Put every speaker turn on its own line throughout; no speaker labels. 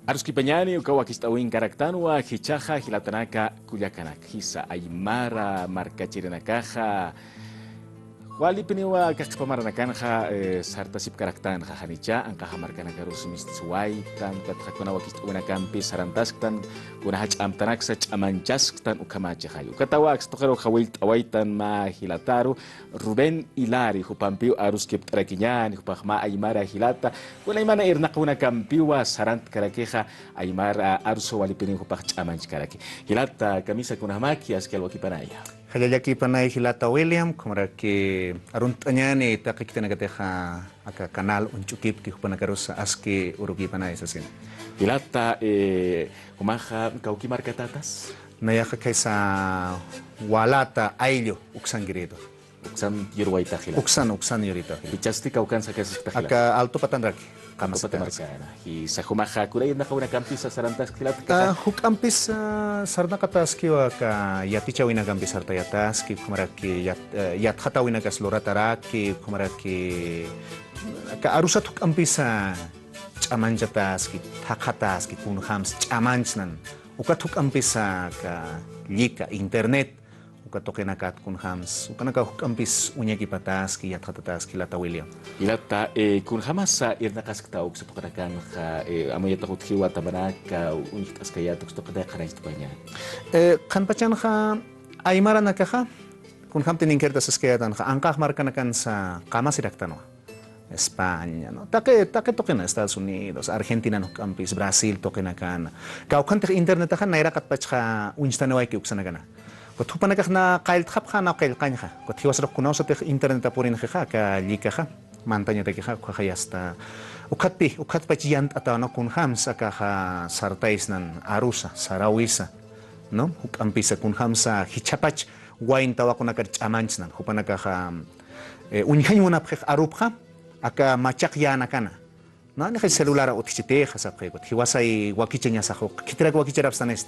Aruski Peñani, Ukawakistawin Karaktanua, Hichaja, Hilatanaka, Kuyakanak, Hisa, Aymara, Marcachirenakaja, Walipiniwa, Kakpamaranakanja, Sartasip Karaktan, Jajanicha, Ankaja Marcanakarus Mistsuai, Tan, Katakuna Wakistawina Campi, Sarantasktan, Kunahach Amtanaksach, Amanchasktan, Ukamachajayu. Katawax, Tokero Hawilt, Awaitan, Ma, Hilataru, Rubén Hilari, Jupampiu, Aruskip Traquiñan, Jupajma, Aymara, Hilata, Kunaimana Irnakuna Campiwa, Sarant Karakeja, Aymara, Arso, Walipini, Jupach Amanch Karaki. Hilata, Camisa Kunamaki, Askelwakipanaya.
Hayayaki panay Hilata William, como que aruntanyani takikitanagateja aka kanal unchukip ki hupanakaros aski urugi panay sasin.
Hilata, Kumaja, Kauki Marcatatas.
Nayaka kaysa walata ayllo uksangirido.
Uksan Yerwaita Hilata.
Uksan yorita.
Pichasti Kaukan Sakasista.
Aka alto patanraki.
Kamas Marcana. Y Sajumaja, Kuray, Nakuna Campisa, Sarantas Hilata.
Hukampis sarna kataski wa ka yaticha wina gampis sarta yataski kumaraki yat hata wina kas lorataraki kumaraki ka arusat hukampis chamanjataski takataski kun hams chamanchnan ukat hukampis ka lika internet ukat tokenakat kun hams ukanaka hukampis unyaki pataski yat hatataski lata William
Ilata kun hamasa irnakas ktauk sa pukanakan ka amoy takot hiwa tabanaka unyit askayatok sto kada kanay sto banya.
Kan pachan ka aymara nakaha kun ham tininkerta sa skayatan ka angkah markanakan sa kama sidaktano. España, no? Take token Estados Unidos, Argentina no campis, Brasil token akan. Kau kan te internet akan naira kat pachka unstanawai ki uksanagana. Kot hupanakak na kail khapkha na kail kanya. Kot hiwasrak kunaw sa te internet apurin kha ka lika kha. Mantanya te kha khayasta. Ukat pachiyant atana kun hamsa ka sartais nan arusa, sarawisa. No? Hukampisa kun hamsa hichapach wain tawa kunakar chamanch nan. Hupanaka unyan mo na arupha aka machak yana kana. No, ni celular utchite khasapkhe kot hiwasay wakichenya sajo. Kitrak wakicherap sanest.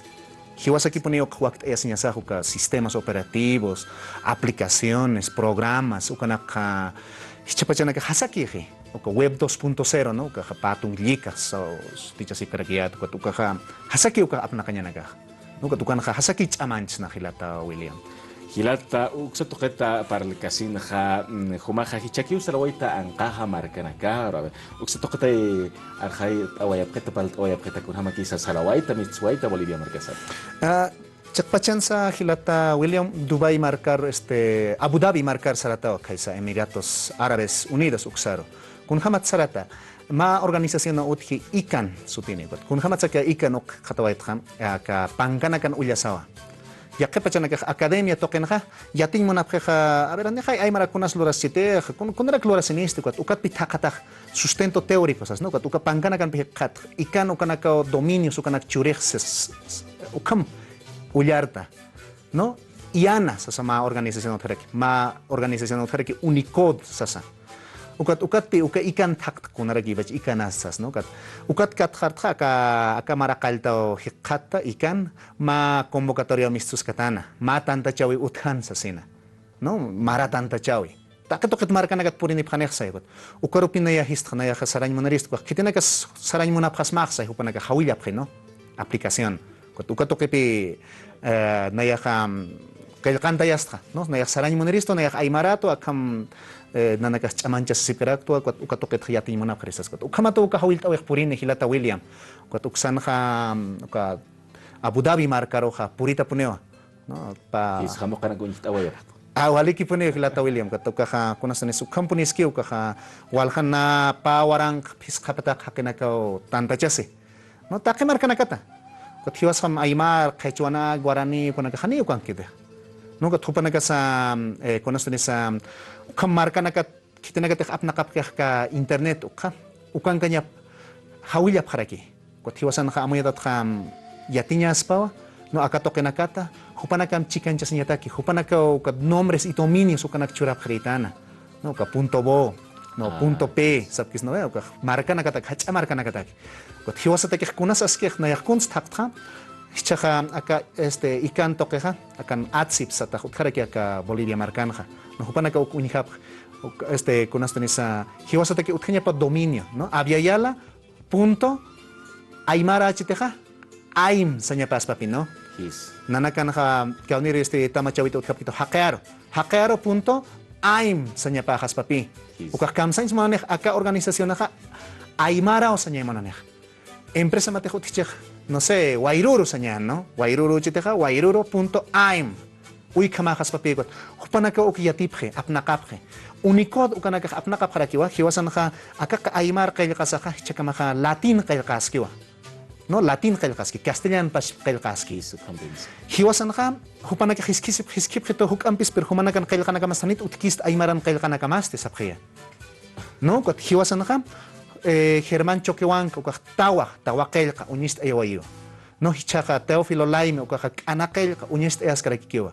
Hiwasaki poneo kwakt esnya sajo ka sistemas operativos, aplicaciones, programas, ukanaka hichapachana ka hasaki he. Oka web 2.0 no ka patung lika so tichasi karakiat kot uka hasaki uka apna kanya naga. No ka tukan hasaki chamanch na Hilata William.
Hilata uksa toketa para el casino ja humaja hichaki usala waita ankaja markanaka uksa toketa arjai awayapketa pal awayapketa kun hamaki sa salawaita mitsuaita Bolivia markasat.
Chakpachan sa Hilata William Dubai marcar Abu Dhabi marcar sarata kaisa Emiratos Árabes Unidos uksaro. Kun hamat sarata ma organización na utki ikan sutini kun hamat sakya ikan ok katawait kham ka pangkanakan ulyasawa. Ya que pachana que academia toquen ja ya tengo una preja a ver ande hay maracunas loras chite con era cloras sinístico ukat pitakata sustento teórico esas no ukat pangana kan pikat ikan ukanaka dominio sukanak churexes ukam ullarta no iana sasa ma organización otherek unicode sasa ukat ikan takt kunaragi bach ikan asas no ukat kat khartha ka marakalta hikata ikan ma convocatoria mistus katana ma tanta chawi uthan sasina no mara tanta chawi takato ket marka nagat purini phanek saygot ukarupina ya histkhna ya khasarañ monarist ko kitina ka sarañ mona phasmaq say upana ka hawila phino aplicación ukato kepi na ya kham kel kanta yastra no na ya sarañ monaristo na ya aymarato akam nanakas chamanchas siperaktua ukatoket khiyati mona khrisas kot ukamato ukahawil tawek purin Hilata William kot uksan kha Abu Dhabi markaro kha purita puneo no pa
is hamo kana gunit awaya
waliki puneo Hilata William kot ukha kunasan su company skill ukha walkhan na pa warang phiskapata khakena ka tantachase no take markana kata kot hiwas kham aymar khaichwana guarani punaka khani ukan kide no ka thupana ka sa konastani sa ukam marka nakat kita nagat apna ka internet ukan kanya hawilya pharaki ko thiwasan ka amoyadat kham yatinyas pawa no akato kenakata hupana kam chikan chasnyata ki hupana ka nombres y dominios ukanak chura khritana no ka punto bo no punto p sabkis no ka marka nakata hacha marka nakata ko thiwasata ki kunas askeh na yakunst takta Hichaja aka ikan tokeja akan atsip sa takut karaki aka Bolivia markanja no hupana ka ukunihap kunastanisa hiwasata ki utkanya pa dominio no aviala punto Aymara chiteja, aim sañapas papi, ¿no?
His.
Nanakanaja, kaunir tamachawito kapito, hakearo. Hakearo punto, aim sañapajas papi.
His.
Ukak kamsains manej, acá organización aja, Aymara o sañay manej. Empresa matejo tichej, no sé, Wairuru sañan, ¿no? Wairuru chiteja, wairuru.aim. Uy kamajas papi, hupanaka ukiyatipje, apnakapje. Unicode ukanaka apnakapjarakiwa, hiwasanja, acá Aymar kailkasaja, chakamaja, latín kailkaskiwa. No, latín kailkaski, castellan pas kailkaski.
His. Compens.
Hiwasanja, hupanaka hiskip to hukampis, pero humanakan kailkanaka mastanit, utkist Aymaran kailkanaka mas, tesapjea. No, kot hiwasanja, Germán Choquehuanca, tawa kelka, unist ewayo. No hichaja Teófilo Laime, ukaja anakelka, unist easkarakikiwa.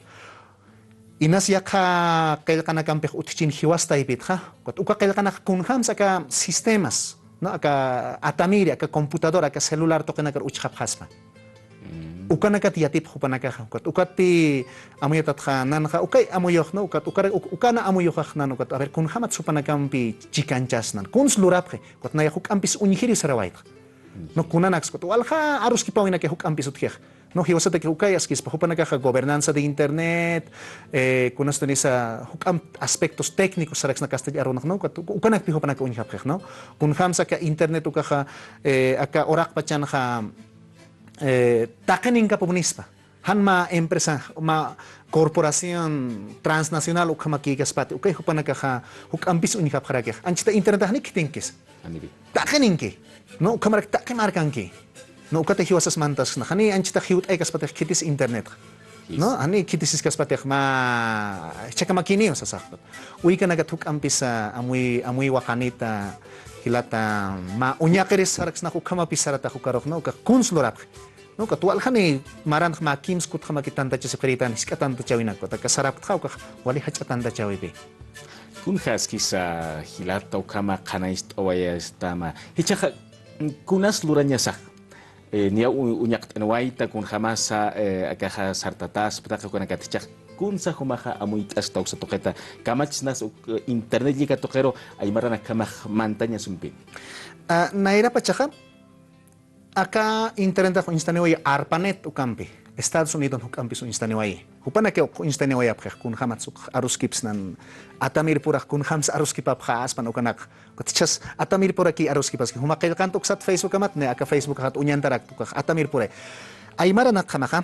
Inas yaka kelka nakampej utchin hiwasta ibitja, kot uka kelka nakunham saka sistemas, no aka atamiri, aka computadora, aka celular tokenakar uchhapjaspa. Ukanaka tiatip hupanakaja, kot ukati amuyatatja nanja, ukay amuyoj, no ukat ukana amuyojaj nan ukat, a ver kunhamat supanakampi chikanchasnan, kuns lurapje, kot naya hukampis uñihiri sarawaita. No kunanax, kot walja aruskipawina ke hukampis utjej. No hiwasate ke ukayas pa hupanakaja gobernanza de internet, kunas tenisa hukam aspectos técnicos sarax na castellano, no kot ukanak pi hupanaka uñihapjej, no kunhamsa ka internet ukaja aka orak pachanja takenin kapunispa. Hanma empresa, ma corporación transnacional ukamaki gaspati. Okay, hupanakaha hukampis unikapharakeh. Anchita internet hanik tinkis.
Amiri.
Takeninki. No ukamarak takemarkanki. No ukate hiwasas mantas na hani anchita hiwt ay gaspati kitis internet. No, hani kitis gaspati ma chakamakini sa sakot. Uy kanagat hukampis amuy wakanita hilata ma unyakeris saraks na hukamapis sarata hukarok no ka kunslorap. No katual khani maran ma kims kut khama kitanta cheseperitan hiskatan tachawina ko ta kasarap khau ka wali hachatan tachawibe.
Kun haskisa hilata ukama kanaist owaya stama. Hichaja kunas luranya sa. Nia unyak tenwaita kun hamasa akaha sartatas pataka kun akatichak kun sa humaha amuit asta sa toketa kamachnas internet lika tokero ay marana kamah mantanya sumpi.
Naira pachaja acá internet ko instaniway ARPANET ukampi Estados Unidos ukampi so instaniway hupana ke instaniway apkh kun hamatsuk aruskips nan atamir pura kun hams aruskipap khas pan ukanak kotchas atamir pura ki aruskipas ki humakil kantok sat Facebook amat ne aka Facebook hat unyantarak tukak atamir pura aymara nak khamaka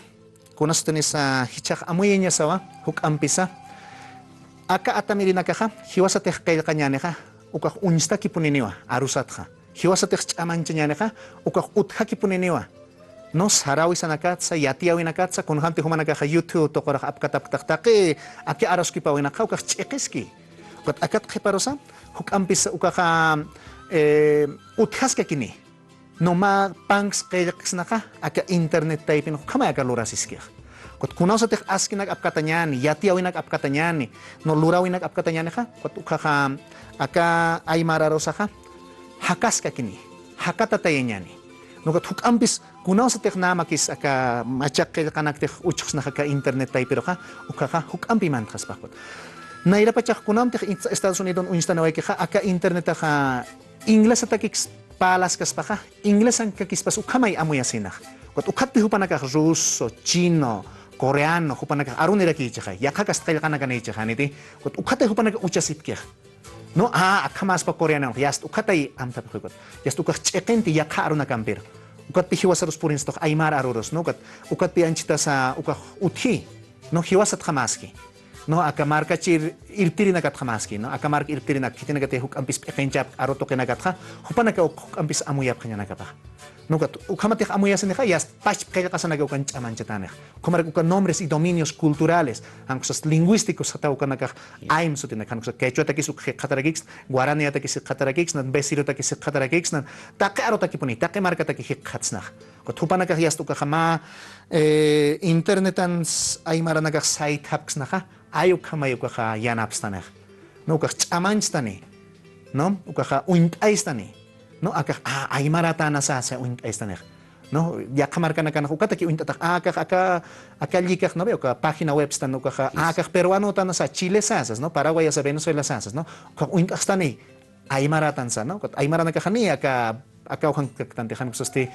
kunas tenis hichak amuyenya sawa hukampisa aka atamir nakakha hiwasate kail kanyane kha ukak unsta ki puniniwa arusat kha hiwasatech amanchañaneja ukak uthaki puniniwa no sarawi sanakatsa yatiawi nakatsa kun hanti humanakaja YouTube toqoraj apkataptaktaqi aki araskipawinaqa ukak ch'iqiski ukat akat qiparosa hukampisa ukaja uthaska kini no ma panks qillqisnaqa aka internet typin kama aka lurasiski kot kunawsatej askinak apkatañani yatiawinak apkatañani no lurawinak apkatañaneja kot ukaja aka aymararosaja hakaska kini hakata tayenyani nukat hukampis kunaw sa teknamakis aka machakil kanakte uchos na ka internet tay pero ka ukaka hukampi man khas pakot naira pachak kunam te Estados Unidos unsta naway ka aka internet ka ingles atakix palas kas paka ingles ang kakispas ukamay amuyasina kot ukat pi hupanaka ruso chino koreano hupanaka arunira ki chakay yakakas tay kanaka ni chakaniti kot ukat hupanaka uchasit kya no akamas pa koreano yast ukatay amta pakot yast ukak chekenti yakaro na kampir ukat pi hiwasarus purin stok aymar aruros no ukat pi anchita sa ukak uthi no hiwasat khamaski no akamarka chir irtiri na kat khamaski no akamark irtiri na kitina kate huk ampis kenchap aroto kenagat kha hupana ka huk ampis amuyap kanya nakapa no kat ukamatik amuyas ne kha yast pach kaya kasana ka ukan chamanchatanek kumar ukan nombres y dominios culturales angkusas lingüísticos hata ukan ka aim sutin kan kusa quechua takis uk khataragix guarani takis khataragix nan besiro takis khataragix nan takaro takipuni takemarka takik khatsnah kot hupana ka yast uka khama internetans aymara naga site haps nakha ayuk kamayo ka yanapstanek no ka chamanchstani no uka uint aistani no aka aymara na sa uint aistanek no ya kamarka na kana ukata ki uint atak aka likak no ka página web stan no ka aka peruano tan sa Chile sasas no Paraguay sa Venezuela sasas no ka uint astani aymara tan sa no ka aymara na ka khani aka ukang tantehan kusti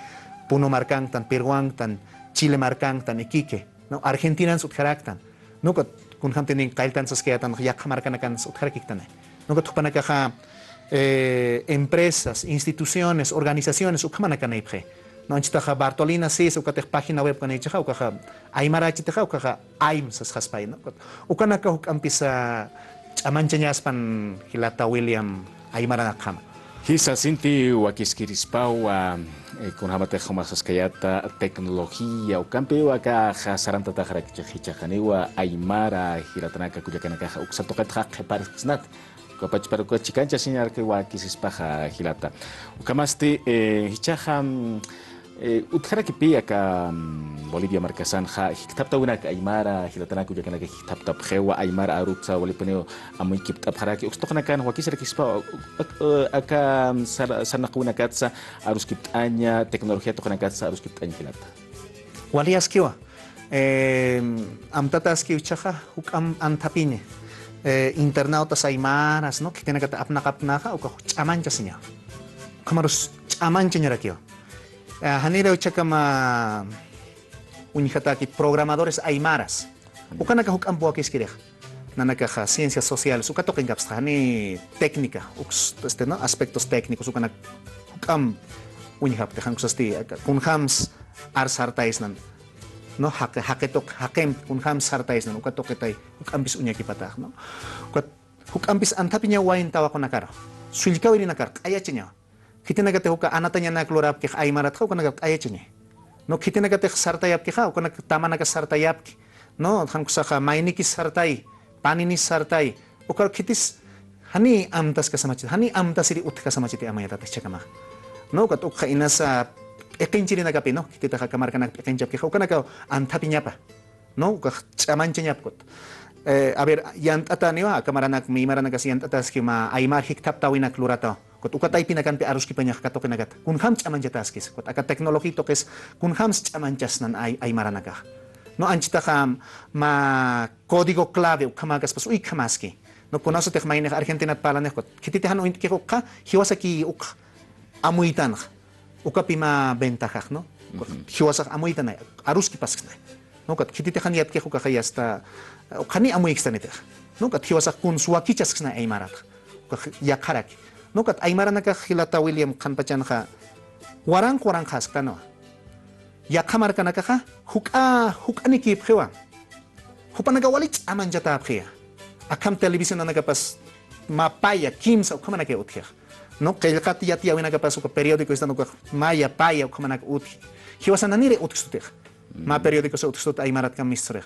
Puno marcan tan Peruan tan Chile marcan tan Iquique, no Argentina sut karaktan. No kun ham tenin kailtan saskatan yak marcan kan sut karaktan. No tupanaka empresas, instituciones, organizaciones ukhamana kan ipre. No anchitaja Bartolina sí ukatej página web kan ichaja ukaja aymara chitaja ukaja aym sas haspay no. Ukanaka ukampisa amanchañaspan hilata William aymara nakama.
Hisa sinti wakiskirispaw kun hamate kayata tecnología ukampi waka saranta tajara hichajaniwa aymara hilatanaka kuyakanaka uksatokat haq parisnat kapach para chikancha señal que wakisispaja hilata ukamasti hichaja utkara kipi aka Bolivia markasan ha hiktapta winak aymara hilatanaka kuyakanaka hiktapta phewa aymara arutsa walipeneo amoy kipta haraki ukstokna kan wakisar kispa aka sanakuna katsa arus kiptanya teknologia tokna katsa arus kiptanya hilata
wali askiwa amtata askiw chaja hukam antapine internautas aymaras no que tiene que apnaka o chamancha seña kamarus chamancha ñarakio hanira uchakama unijataki programadores aymaras ukanaka hukam buakiskirej nanaka ciencias sociales ukatoken gapstani técnica no aspectos técnicos ukanak hukam unijapte hankusasti kunhams arsartaisnan no haketok hakem kunham sartais no ukatoketay ukampis unyaki patah no ukampis antapinya wain tawa konakar sulikawi nakar ayachinya kitina gate uka anatanya na klorap ke aymarat ka ukanak ayachinya no kitina gate sartayap ke ka ukanak tamana ka sartayap no hankusaka mainiki sartai panini sartai ukar kitis hani amtas ka samachit hani amtasiri utka samachiti amaya tatachakama no kat ukha inasa ekinchiri na kapi no kita kamar kanak ekinchap ke ukanaka antapinya pa no ka chamanchanya kot a ver yantata niwa kamaranak mi maranak yantatas ki ma aymar hiktap tawina klurata kot ukatay pinakan pi arus ki panya katok nagat kun ham chamanchatas kis kot aka teknologi to kes kun ham chamanchas nan aymaranaka no anchita kam ma código clave ukamagas pas uy kamaski no kunaso tek mainek Argentina palanek kot kititihan uint ke ukka hiwasaki uk amuitan ukapima ventaja no hiwasak amuitan arus ki paskna no kat kititihan yat ke ukaka yasta ukani amuik stanete no kat hiwasak kun suwakichas kna aymarat yakarak no kat aymaranaka hilata William kanpachanha warang khaskano yakamar kanaka hukani ki phewa hupanaga walich amanjata phia akam televisión nanaga pas mapaya kimsa ukamana ke utkha no kelkat yati awina ka pasu ka periódico estando ka maya paya ukamana uthi hiwasananire utkstuteh ma periódico sa utkstut aymarat kam mistre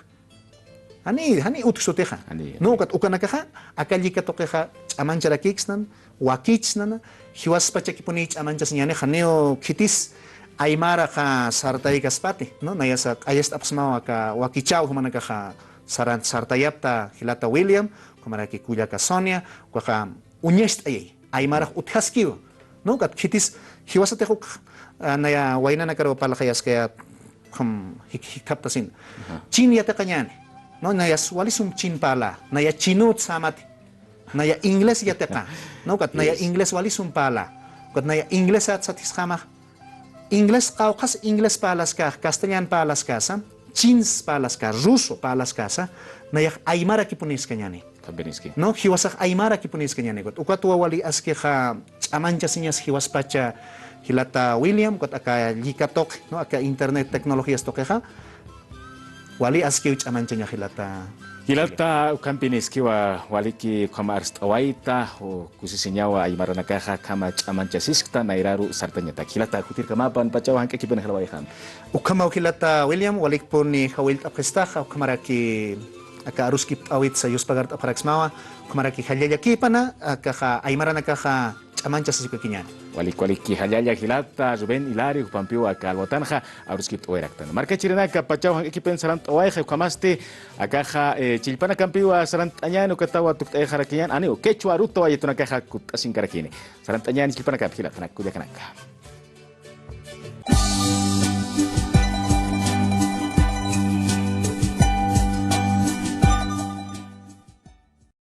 hani utkstuteh no kat ukanaka akalika tokeha amanjara kiksnan wakichnan hiwas pachakipuni amanjas nyane khaneo kitis aymara ka sartay kaspati no nayasa ayest apsma ka wakichau humana ka sartayapta hilata William kumara ki kuya ka Sonia ka unyest aymara uthaskiw no kat kitis hiwasate huk naya waina na karo pala kayas kaya hikaptasin chin yata kanyan no naya walisum chin pala naya chinut samat naya ingles yata ka no kat naya ingles walisum pala kat naya ingles at satiskhama ingles kaukas ingles palas ka castellan palas ka sam chins palas ka ruso palas ka sa naya aymara kipunis kanyani no hiwasak aymara kipunis kanyani got ukatwa wali aske kha amancha sinyas hiwas pacha hilata William got aka likatok no aka internet teknologias tokeha wali aske amancha nya hilata
ukampinis kiwa waliki kama arstawaita o kusisinyawa aymara nakaha kama amancha siskta nairaru sartanya ta hilata kutir kamapan pachaw hanke kipen halawaihan
ukama hilata William walik poni hawil apestaha ukamaraki aka aruskip awit sa yuspagart aparaxmawa kumaraki halyaya kipana aka aymara nakaha amancha sa sipakinyan
walik halyaya hilata Ruben Hilario pampiwa aka alwatanja aruskip oeraktan marka chirenaka pachaw hanke kipen sarant oaiha ukamaste akaja chilpana kampiwa sarant añano katawa tukta harakiyan ani o quechua ruto ayetuna kaja kut asin karakine sarant añani chilpana kapila tanak kuyakanaka